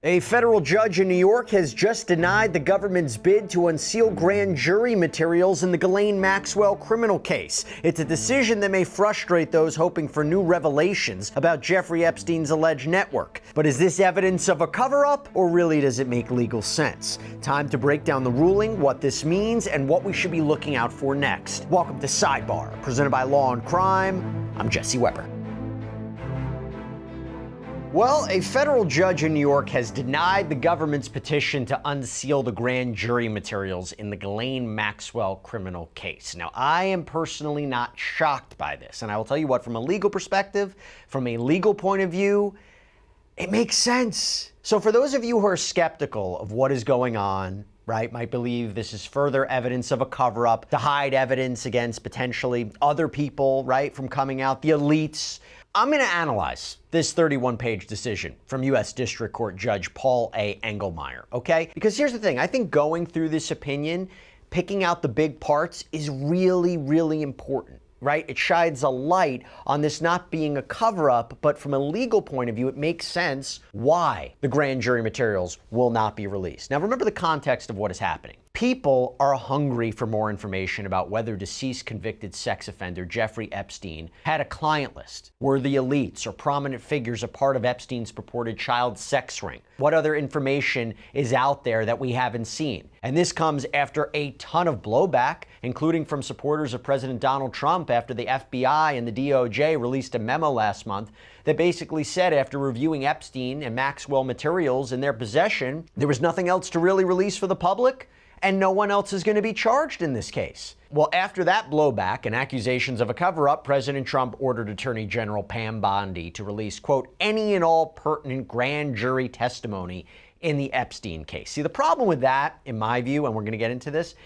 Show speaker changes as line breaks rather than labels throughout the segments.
A federal judge in New York has just denied the government's bid to unseal grand jury materials in the Ghislaine Maxwell criminal case. It's a decision that may frustrate those hoping for new revelations about Jeffrey Epstein's alleged network. But is this evidence of a cover-up, or really does it make legal sense? Time to break down the ruling, what this means, and what we should be looking out for next. Welcome to Sidebar, presented by Law&Crime. I'm Jesse Weber. Well, a federal judge in New York has denied the government's petition to unseal the grand jury materials in the Ghislaine Maxwell criminal case. Now, I am personally not shocked by this, and I will tell you what, from a legal perspective, from a legal point of view, it makes sense. So for those of you who are skeptical of what is going on, right, might believe this is further evidence of a cover-up to hide evidence against potentially other people, right, from coming out, the elites, I'm going to analyze this 31-page decision from U.S. District Court Judge Paul A. Engelmeyer, okay? Because here's the thing. I think going through this opinion, picking out the big parts is really, really important, right? It shines a light on this not being a cover-up, but from a legal point of view, it makes sense why the grand jury materials will not be released. Now, remember the context of what is happening. People are hungry for more information about whether deceased convicted sex offender Jeffrey Epstein had a client list. Were the elites or prominent figures a part of Epstein's purported child sex ring? What other information is out there that we haven't seen? And this comes after a ton of blowback, including from supporters of President Donald Trump after the FBI and the DOJ released a memo last month that basically said after reviewing Epstein and Maxwell materials in their possession, there was nothing else to really release for the public, and no one else is going to be charged in this case. Well, after that blowback and accusations of a cover-up, President Trump ordered Attorney General Pam Bondi to release, quote, any and all pertinent grand jury testimony in the Epstein case. See, the problem with that, in my view, and we're going to get into this,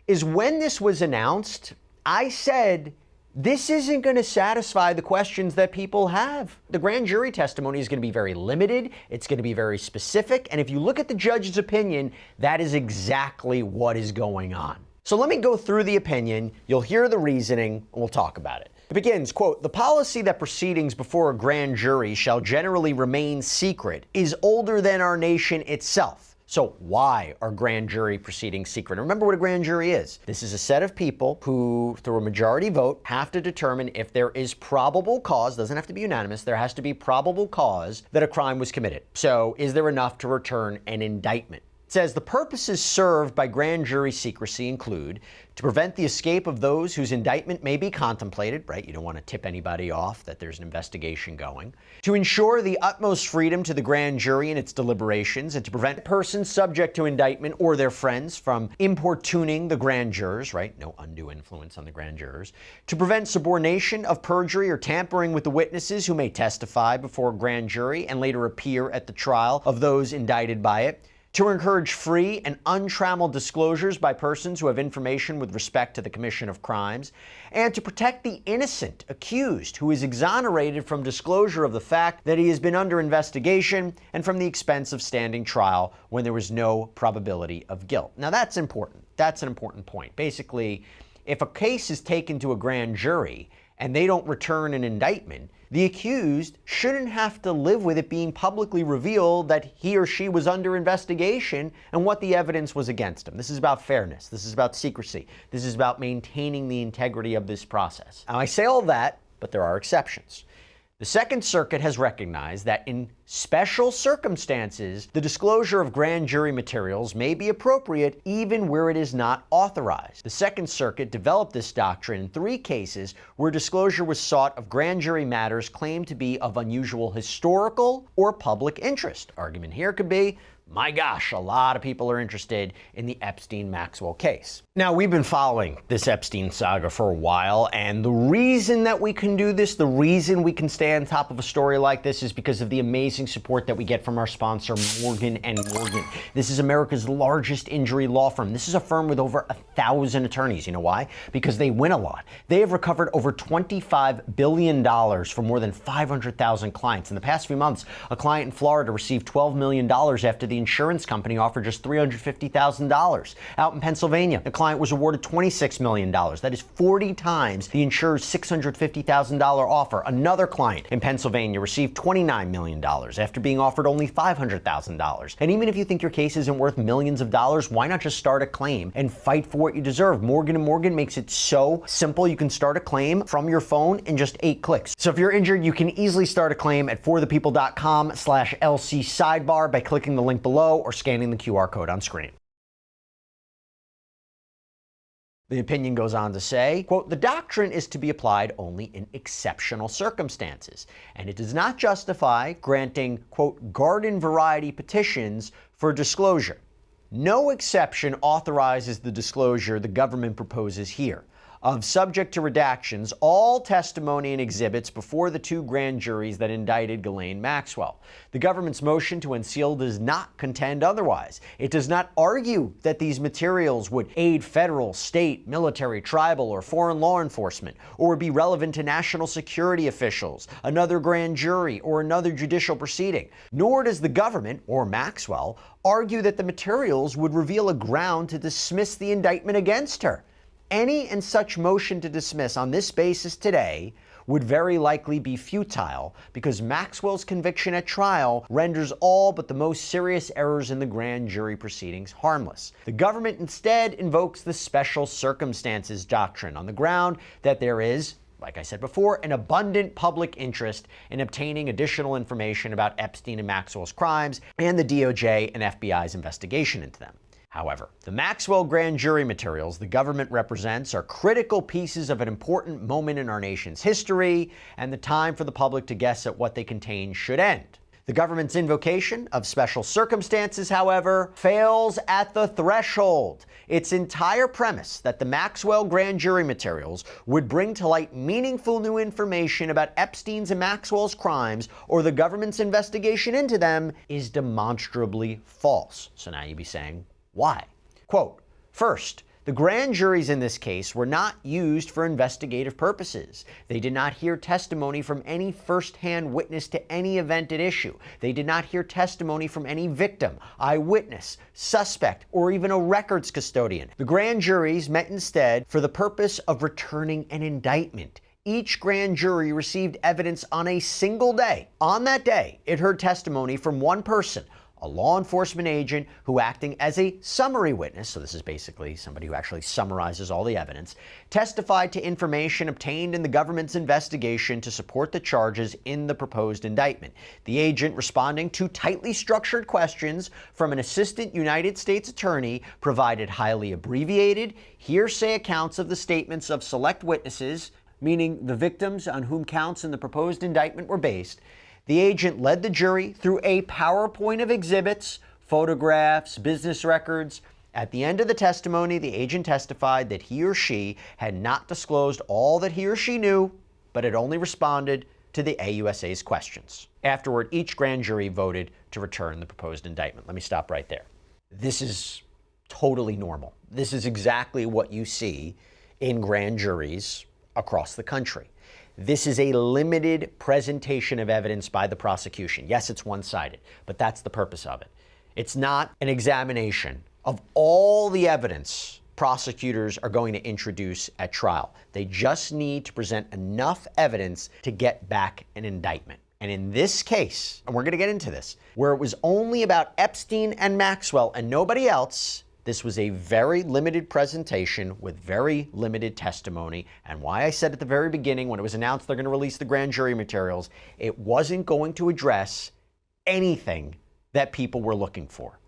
is when this was announced, I said, this isn't going to satisfy the questions that people have. The grand jury testimony is going to be very limited. It's going to be very specific. And if you look at the judge's opinion, that is exactly what is going on. So let me go through the opinion. You'll hear the reasoning, and we'll talk about it. It begins, quote, the policy that proceedings before a grand jury shall generally remain secret is older than our nation itself. So why are grand jury proceedings secret? Remember what a grand jury is. This is a set of people who, through a majority vote, have to determine if there is probable cause, doesn't have to be unanimous, there has to be probable cause that a crime was committed. So is there enough to return an indictment? It says the purposes served by grand jury secrecy include to prevent the escape of those whose indictment may be contemplated, right? You don't want to tip anybody off that there's an investigation going. To ensure the utmost freedom to the grand jury in its deliberations and to prevent persons subject to indictment or their friends from importuning the grand jurors, right? No undue influence on the grand jurors. To prevent subornation of perjury or tampering with the witnesses who may testify before a grand jury and later appear at the trial of those indicted by it. To encourage free and untrammeled disclosures by persons who have information with respect to the commission of crimes, and to protect the innocent accused who is exonerated from disclosure of the fact that he has been under investigation and from the expense of standing trial when there was no probability of guilt. Now that's important. That's an important point. Basically, if a case is taken to a grand jury and they don't return an indictment, the accused shouldn't have to live with it being publicly revealed that he or she was under investigation and what the evidence was against him. This is about fairness. This is about secrecy. This is about maintaining the integrity of this process. Now, I say all that, but there are exceptions. The Second Circuit has recognized that in special circumstances, the disclosure of grand jury materials may be appropriate even where it is not authorized. The Second Circuit developed this doctrine in 3 cases where disclosure was sought of grand jury matters claimed to be of unusual historical or public interest. Argument here could be, my gosh, a lot of people are interested in the Epstein-Maxwell case. Now, we've been following this Epstein saga for a while, and the reason that we can do this, the reason we can stay on top of a story like this is because of the amazing support that we get from our sponsor, Morgan & Morgan. This is America's largest injury law firm. This is a firm with over 1,000 attorneys. You know why? Because they win a lot. They have recovered over $25 billion for more than 500,000 clients. In the past few months, a client in Florida received $12 million after the the insurance company offered just $350,000. Out in Pennsylvania, the client was awarded $26 million. That is 40 times the insurer's $650,000 offer. Another client in Pennsylvania received $29 million after being offered only $500,000. And even if you think your case isn't worth millions of dollars, why not just start a claim and fight for what you deserve? Morgan & Morgan makes it so simple. You can start a claim from your phone in just 8 clicks. So if you're injured, you can easily start a claim at forthepeople.com/LC Sidebar by clicking the link below or scanning the QR code on screen. The opinion goes on to say, quote, the doctrine is to be applied only in exceptional circumstances, and it does not justify granting, quote, garden variety petitions for disclosure. No exception authorizes the disclosure the government proposes here. Of subject to redactions, all testimony and exhibits before the 2 grand juries that indicted Ghislaine Maxwell. The government's motion to unseal does not contend otherwise. It does not argue that these materials would aid federal, state, military, tribal, or foreign law enforcement, or would be relevant to national security officials, another grand jury, or another judicial proceeding. Nor does the government, or Maxwell, argue that the materials would reveal a ground to dismiss the indictment against her. Any and such motion to dismiss on this basis today would very likely be futile because Maxwell's conviction at trial renders all but the most serious errors in the grand jury proceedings harmless. The government instead invokes the special circumstances doctrine on the ground that there is, like I said before, an abundant public interest in obtaining additional information about Epstein and Maxwell's crimes and the DOJ and FBI's investigation into them. However, the Maxwell grand jury materials the government represents are critical pieces of an important moment in our nation's history, and the time for the public to guess at what they contain should end. The government's invocation of special circumstances, however, fails at the threshold. Its entire premise that the Maxwell grand jury materials would bring to light meaningful new information about Epstein's and Maxwell's crimes or the government's investigation into them is demonstrably false. So now you'd be saying, why? Quote, first, the grand juries in this case were not used for investigative purposes. They did not hear testimony from any first-hand witness to any event at issue. They did not hear testimony from any victim, eyewitness, suspect, or even a records custodian. The grand juries met instead for the purpose of returning an indictment. Each grand jury received evidence on a single day. On that day, it heard testimony from one person, a law enforcement agent who, acting as a summary witness, so this is basically somebody who actually summarizes all the evidence, testified to information obtained in the government's investigation to support the charges in the proposed indictment. The agent, responding to tightly structured questions from an assistant United States attorney, provided highly abbreviated, hearsay accounts of the statements of select witnesses, meaning the victims on whom counts in the proposed indictment were based. The agent led the jury through a PowerPoint of exhibits, photographs, business records. At the end of the testimony, the agent testified that he or she had not disclosed all that he or she knew, but had only responded to the AUSA's questions. Afterward, each grand jury voted to return the proposed indictment. Let me stop right there. This is totally normal. This is exactly what you see in grand juries across the country. This is a limited presentation of evidence by the prosecution. Yes, it's one-sided, but that's the purpose of it. It's not an examination of all the evidence prosecutors are going to introduce at trial. They just need to present enough evidence to get back an indictment. And in this case, and we're going to get into this, where it was only about Epstein and Maxwell and nobody else, this was a very limited presentation with very limited testimony. And why I said at the very beginning, when it was announced they're going to release the grand jury materials, it wasn't going to address anything that people were looking for.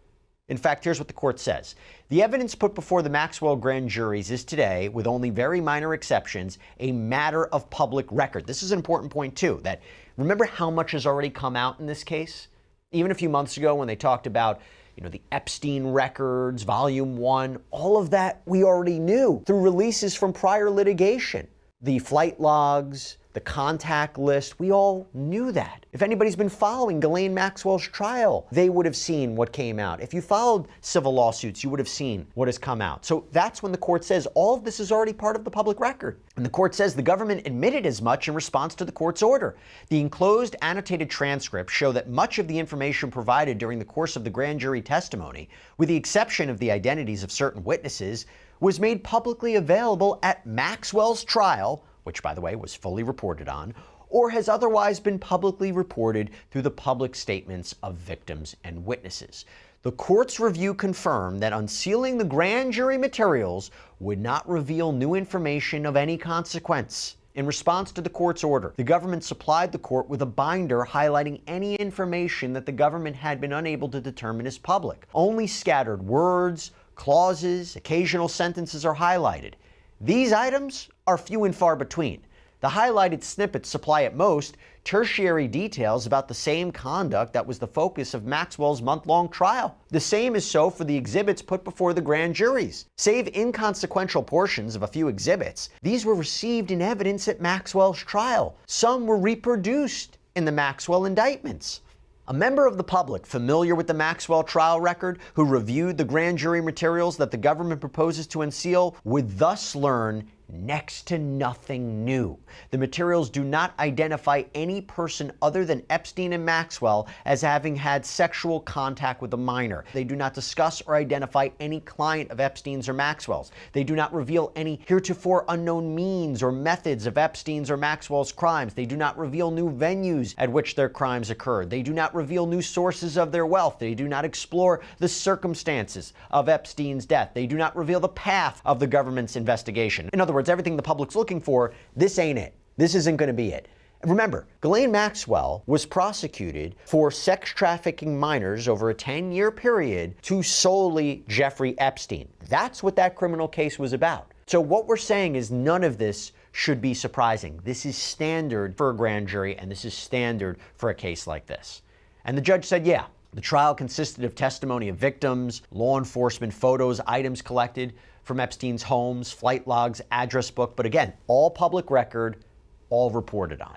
In fact, here's what the court says. The evidence put before the Maxwell grand juries is today, with only very minor exceptions, a matter of public record. This is an important point, too, that remember how much has already come out in this case? Even a few months ago when they talked about the Epstein records, Volume 1, all of that we already knew through releases from prior litigation. The flight logs, the contact list. We all knew that. If anybody's been following Ghislaine Maxwell's trial, they would have seen what came out. If you followed civil lawsuits, you would have seen what has come out. So that's when the court says all of this is already part of the public record. And the court says the government admitted as much in response to the court's order. The enclosed annotated transcripts show that much of the information provided during the course of the grand jury testimony, with the exception of the identities of certain witnesses, was made publicly available at Maxwell's trial, which, by the way, was fully reported on, or has otherwise been publicly reported through the public statements of victims and witnesses. The court's review confirmed that unsealing the grand jury materials would not reveal new information of any consequence. In response to the court's order, the government supplied the court with a binder highlighting any information that the government had been unable to determine as public. Only scattered words, clauses, occasional sentences are highlighted. These items are few and far between. The highlighted snippets supply at most tertiary details about the same conduct that was the focus of Maxwell's month-long trial. The same is so for the exhibits put before the grand juries. Save inconsequential portions of a few exhibits, these were received in evidence at Maxwell's trial. Some were reproduced in the Maxwell indictments. A member of the public familiar with the Maxwell trial record who reviewed the grand jury materials that the government proposes to unseal would thus learn next to nothing new. The materials do not identify any person other than Epstein and Maxwell as having had sexual contact with a minor. They do not discuss or identify any client of Epstein's or Maxwell's. They do not reveal any heretofore unknown means or methods of Epstein's or Maxwell's crimes. They do not reveal new venues at which their crimes occurred. They do not reveal new sources of their wealth. They do not explore the circumstances of Epstein's death. They do not reveal the path of the government's investigation. In other words, everything the public's looking for, this ain't it. This isn't going to be it. Remember, Ghislaine Maxwell was prosecuted for sex trafficking minors over a 10-year period to solely Jeffrey Epstein. That's what that criminal case was about. So what we're saying is none of this should be surprising. This is standard for a grand jury, and this is standard for a case like this. And the judge said, yeah, the trial consisted of testimony of victims, law enforcement photos, items collected from Epstein's homes, flight logs, address book, but again, all public record, all reported on.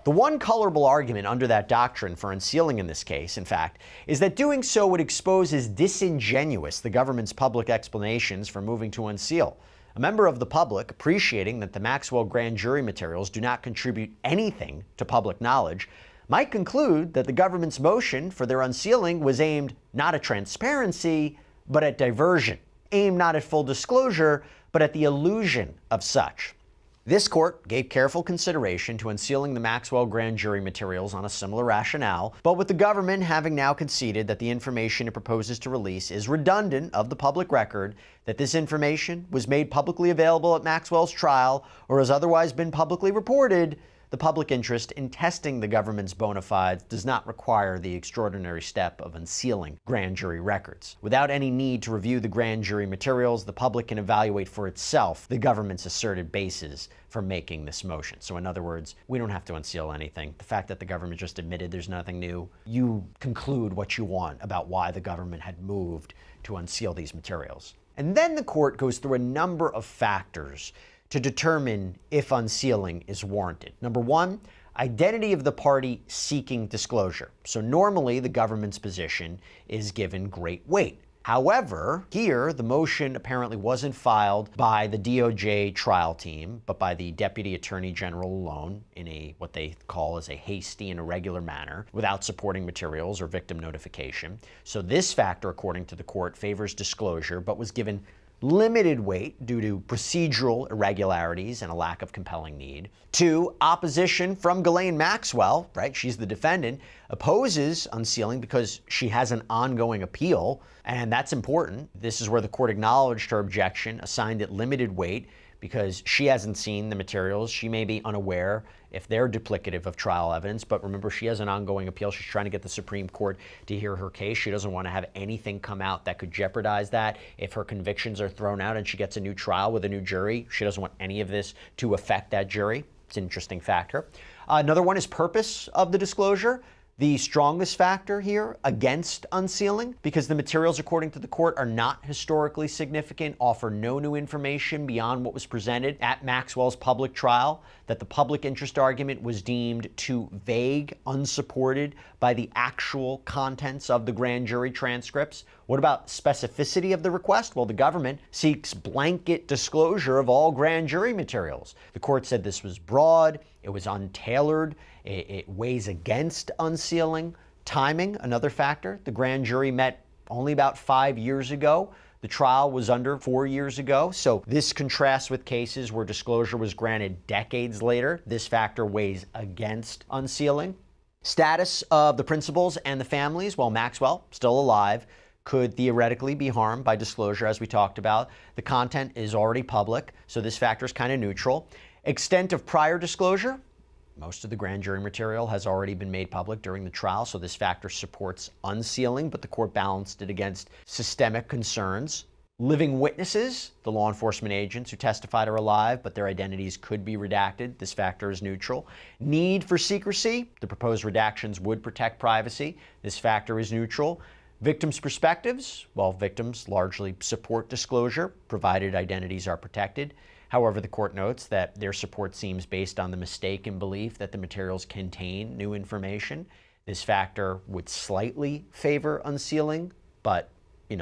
The one colorable argument under that doctrine for unsealing in this case, in fact, is that doing so would expose as disingenuous the government's public explanations for moving to unseal. A member of the public, appreciating that the Maxwell grand jury materials do not contribute anything to public knowledge, might conclude that the government's motion for their unsealing was aimed not at transparency, but at diversion. Aimed not at full disclosure, but at the illusion of such. This court gave careful consideration to unsealing the Maxwell grand jury materials on a similar rationale, but with the government having now conceded that the information it proposes to release is redundant of the public record, that this information was made publicly available at Maxwell's trial or has otherwise been publicly reported, the public interest in testing the government's bona fides does not require the extraordinary step of unsealing grand jury records. Without any need to review the grand jury materials, the public can evaluate for itself the government's asserted basis for making this motion. So in other words, we don't have to unseal anything. The fact that the government just admitted there's nothing new, you conclude what you want about why the government had moved to unseal these materials. And then the court goes through a number of factors to determine if unsealing is warranted. Number one, identity of the party seeking disclosure. So normally the government's position is given great weight. However, here the motion apparently wasn't filed by the DOJ trial team, but by the Deputy Attorney General alone in what they call as a hasty and irregular manner, without supporting materials or victim notification. So this factor, according to the court, favors disclosure, but was given limited weight due to procedural irregularities and a lack of compelling need. Two, opposition from Ghislaine Maxwell, right? She's the defendant, opposes unsealing because she has an ongoing appeal, and that's important. This is where the court acknowledged her objection, assigned it limited weight because she hasn't seen the materials. She may be unaware if they're duplicative of trial evidence, but remember, she has an ongoing appeal. She's trying to get the Supreme Court to hear her case. She doesn't want to have anything come out that could jeopardize that. If her convictions are thrown out and she gets a new trial with a new jury, she doesn't want any of this to affect that jury. It's an interesting factor. Another one is purpose of the disclosure. the strongest factor here against unsealing, because the materials, according to the court, are not historically significant, offer no new information beyond what was presented at Maxwell's public trial, that the public interest argument was deemed too vague, unsupported by the actual contents of the grand jury transcripts. What about specificity of the request? Well, the government seeks blanket disclosure of all grand jury materials. The court said this was broad, it was untailored, it weighs against unsealing. Timing, another factor. The grand jury met only about 5 years ago. The trial was under 4 years ago. So this contrasts with cases where disclosure was granted decades later. This factor weighs against unsealing. Status of the principals and the families, while Maxwell, still alive, could theoretically be harmed by disclosure, as we talked about. The content is already public, so this factor is kind of neutral. Extent of prior disclosure. Most of the grand jury material has already been made public during the trial, so this factor supports unsealing, but the court balanced it against systemic concerns. Living witnesses, the law enforcement agents who testified are alive, but their identities could be redacted. This factor is neutral. Need for secrecy, the proposed redactions would protect privacy. This factor is neutral. Victims' perspectives, well, victims largely support disclosure, provided identities are protected. However, the court notes that their support seems based on the mistaken belief that the materials contain new information. This factor would slightly favor unsealing, but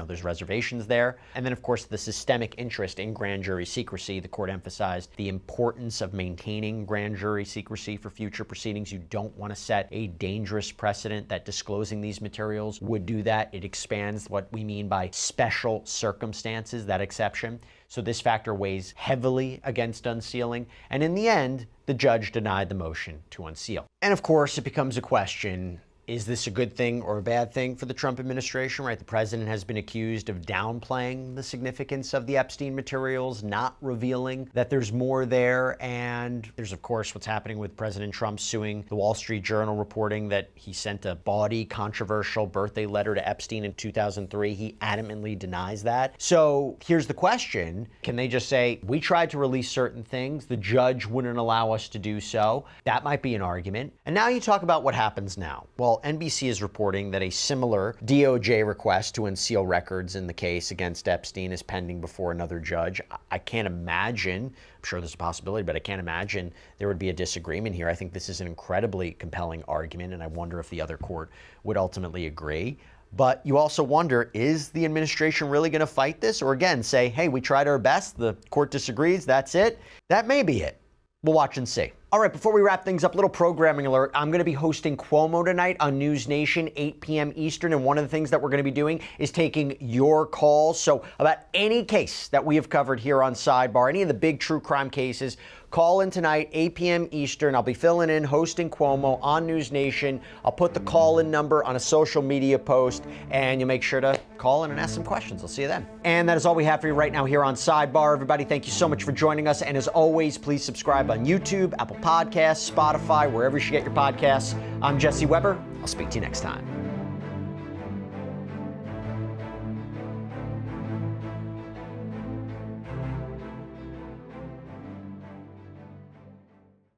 there's reservations there. And then, of course, the systemic interest in grand jury secrecy. The court emphasized the importance of maintaining grand jury secrecy for future proceedings. You don't want to set a dangerous precedent that disclosing these materials would do that. It expands what we mean by special circumstances, that exception. So this factor weighs heavily against unsealing. And in the end, the judge denied the motion to unseal. And of course, it becomes a question, is this a good thing or a bad thing for the Trump administration, right? The president has been accused of downplaying the significance of the Epstein materials, not revealing that there's more there. And there's, of course, what's happening with President Trump suing the Wall Street Journal, reporting that he sent a bawdy, controversial birthday letter to Epstein in 2003. He adamantly denies that. So here's the question. Can they just say, we tried to release certain things, the judge wouldn't allow us to do so? That might be an argument. And now you talk about what happens now. Well, NBC is reporting that a similar DOJ request to unseal records in the case against Epstein is pending before another judge. I can't imagine, I'm sure there's a possibility, but I can't imagine there would be a disagreement here. I think this is an incredibly compelling argument, and I wonder if the other court would ultimately agree. But you also wonder, is the administration really going to fight this? Or again, say, hey, we tried our best, the court disagrees, that's it? That may be it. We'll watch and see. All right, before we wrap things up, little programming alert. I'm going to be hosting Cuomo tonight on News Nation, 8 p.m. Eastern, and one of the things that we're going to be doing is taking your calls. So about any case that we have covered here on Sidebar, any of the big true crime cases, call in tonight, 8 p.m. Eastern. I'll be filling in, hosting Cuomo on News Nation. I'll put the call-in number on a social media post, and you'll make sure to call in and ask some questions. I'll see you then. And that is all we have for you right now here on Sidebar. Everybody, thank you so much for joining us. And as always, please subscribe on YouTube, Apple Podcasts, Spotify, wherever you should get your podcasts. I'm Jesse Weber. I'll speak to you next time.